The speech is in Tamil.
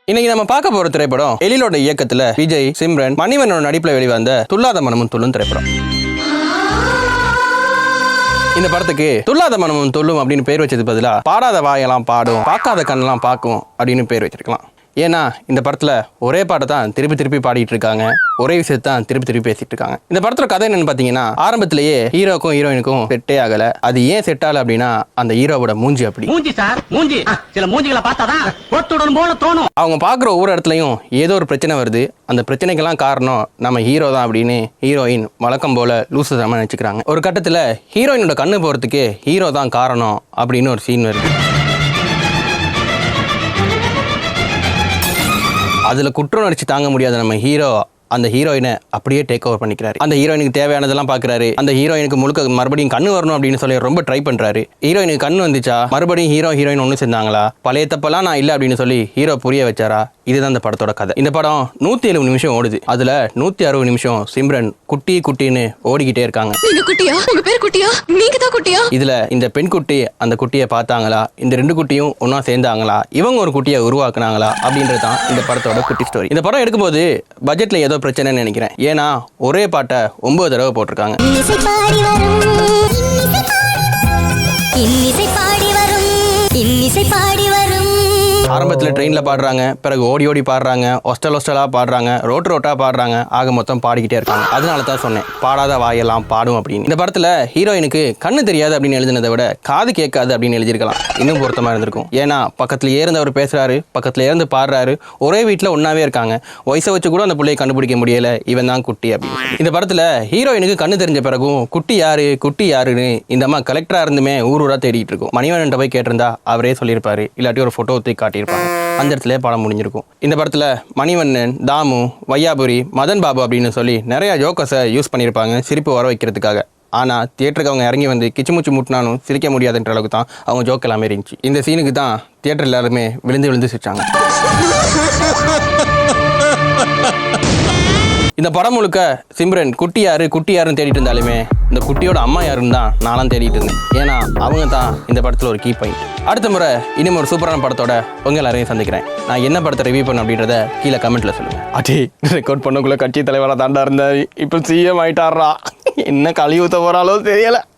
இன்னைக்கு நம்ம பார்க்க போற திரைப்படம் எழிலோட இயக்கத்துல விஜய், சிம்ரன், மணிவண்ணனோட நடிப்புல வெளிவந்த துள்ளாத மனமும் துள்ளும் திரைப்படம். இந்த படத்துக்கு துள்ளாத மனமும் துள்ளும் அப்படின்னு பேர் வச்சது பதிலா பாடாத வாயெல்லாம் பாடும், பார்க்காத கண்ணெல்லாம் பார்க்கும் அப்படின்னு பேர் வச்சிருக்கலாம். ஏன்னா இந்த படத்துல ஒரே பாட்டை தான் திருப்பி திருப்பி பாடிட்டு இருக்காங்க, ஒரே விஷயத்தை தான் திருப்பி திருப்பி பேசிட்டு இருக்காங்க. இந்த படத்துல கதை என்னன்னு பாத்தீங்கன்னா, ஆரம்பத்திலேயே ஹீரோக்கும் ஹீரோயினுக்கும் செட்டே ஆகல. அது ஏன் செட் ஆகல அப்படின்னா, அந்த ஹீரோவோட மூஞ்சி அப்படி. மூஞ்சி சார், மூஞ்சி சில மூஞ்சிகளை பார்த்தாதான் ஒத்துடன் போல தோணும். அவங்க பாக்குற ஒவ்வொரு இடத்துலயும் ஏதோ ஒரு பிரச்சனை வருது. அந்த பிரச்சனைக்கெல்லாம் காரணம் நம்ம ஹீரோ தான் அப்படின்னு ஹீரோயின் வழக்கம் போல லூசு தரமா நினைச்சுக்கிறாங்க. ஒரு கட்டத்துல ஹீரோயினோட கண்ணு போறதுக்கு ஹீரோ தான் காரணம் அப்படின்னு ஒரு சீன் வருது. அதுல குற்றவுணர்ச்சி தாங்க முடியாத நம்ம ஹீரோ அந்த ஹீரோயினை அப்படியே டேக் ஓவர் பண்ணிக்கிறாரு. அந்த ஹீரோயினுக்கு தேவையானதெல்லாம் பாக்குறாரு. அந்த ஹீரோயினுக்கு முழுக்க மறுபடியும் கண்ணு வரணும் அப்படின்னு சொல்லி ரொம்ப ட்ரை பண்றாரு. ஹீரோயினுக்கு கண்ணு வந்துச்சா, மறுபடியும் ஹீரோயின் ஒண்ணு சேர்ந்தாங்களா, பழைய தப்பெல்லாம் நான் இல்லை அப்படின்னு சொல்லி ஹீரோ புரிய வச்சாரா, இதுதான் இந்த படத்தோட கதை. இந்த படம் 107 நிமிஷம் ஓடுது. அதுல 160 நிமிஷம் சிம்ரன் குட்டி குட்டின்னு ஓடிக்கிட்டே இருக்காங்க. இதுல இந்த பெண் குட்டி அந்த குட்டியை பார்த்தாங்களா, இந்த ரெண்டு குட்டியும் ஒன்னா சேர்ந்தாங்களா, இவங்க ஒரு குட்டியை உருவாக்குனாங்களா அப்படின்றது தான் இந்த படத்தோட குட்டி ஸ்டோரி. இந்த படம் எடுக்கும்போது பட்ஜெட்ல ஏதோ பிரச்சனைன்னு நினைக்கிறேன். ஏன்னா ஒரே பாட்டை 9 தடவை போட்டிருக்காங்க. ஆரம்பத்தில் ட்ரெயினில் பாடுறாங்க, பிறகு ஓடி ஓடி பாடுறாங்க, ஒஸ்டலா பாடுறாங்க, ரோட்டா பாடுறாங்க, ஆக மொத்தம் பாடிக்கிட்டே இருக்காங்க. அதனால தான் சொன்னேன் பாடாத வாயெல்லாம் பாடும் அப்படின்னு. இந்த படத்தில் ஹீரோயினுக்கு கண்ணு தெரியாது அப்படின்னு எழுதினதை விட காது கேட்காது அப்படின்னு எழுதியிருக்கலாம், இன்னும் பொருத்தமாக இருந்திருக்கும். ஏன்னா பக்கத்தில் இருந்தவர் பேசுறாரு, பக்கத்தில் இருந்து பாடுறாரு, ஒரே வீட்டில் ஒன்னாவே இருக்காங்க. வயசை வச்சு கூட அந்த பிள்ளையை கண்டுபிடிக்க முடியல, இவன் தான் குட்டி அப்படின்னு. இந்த படத்தில் ஹீரோயினுக்கு கண்ணு தெரிஞ்ச பிறகும் குட்டி யாருன்னு இந்த அம்மா கலெக்டரா இருந்துமே ஊரா தேடிட்டு இருக்கும். மணிவண்ணன் போய் கேட்டிருந்தா அவரே சொல்லியிருப்பாரு, இல்லாட்டி ஒரு போட்டோ தூக்கி காட்டி அந்த இடத்துல படம் முடிஞ்சிருக்கும். இந்த படத்துல மணிவண்ணன், தாமு, வையாபுரி, மதன் பாபு அப்படின்னு சொல்லி நிறைய ஜோக்கர்ஸை யூஸ் பண்ணியிருப்பாங்க சிரிப்பு வர வைக்கிறதுக்காக. ஆனா தியேட்டருக்கு அவங்க இறங்கி வந்து கிச்சுமுச்சு முட்டினாலும் சிரிக்க முடியாதுன்ற அளவுக்கு தான் அவங்க ஜோக் எல்லாமே இருந்துச்சு. இந்த சீனுக்கு தான் தியேட்டர் எல்லாருமே விழுந்து சிரிச்சாங்க. இந்த படம் முழுக்க சிம்ரன் குட்டி யாருன்னு தேடிட்டு இருந்தாலுமே இந்த குட்டியோட அம்மா யாருன்னு தான் நானும் தேடிட்டு இருந்தேன். ஏன்னா அவங்க தான் இந்த படத்தில் ஒரு கீ பாயிண்ட். அடுத்த முறை இன்னும் ஒரு சூப்பரான படத்தோட உங்க எல்லாரையும் சந்திக்கிறேன். நான் என்ன படத்தை ரிவ்யூ பண்ண அப்படின்றத கீழே கமெண்ட்ல சொல்லுங்க. அடே, ரெக்கார்ட் பண்ணக்குள்ள கட்சி தலைவராக தாண்டா இருந்தாரு, இப்போ சிஎம் ஆயிட்டாரா, என்ன கழிவு ஊத்த போறாலோ தெரியல.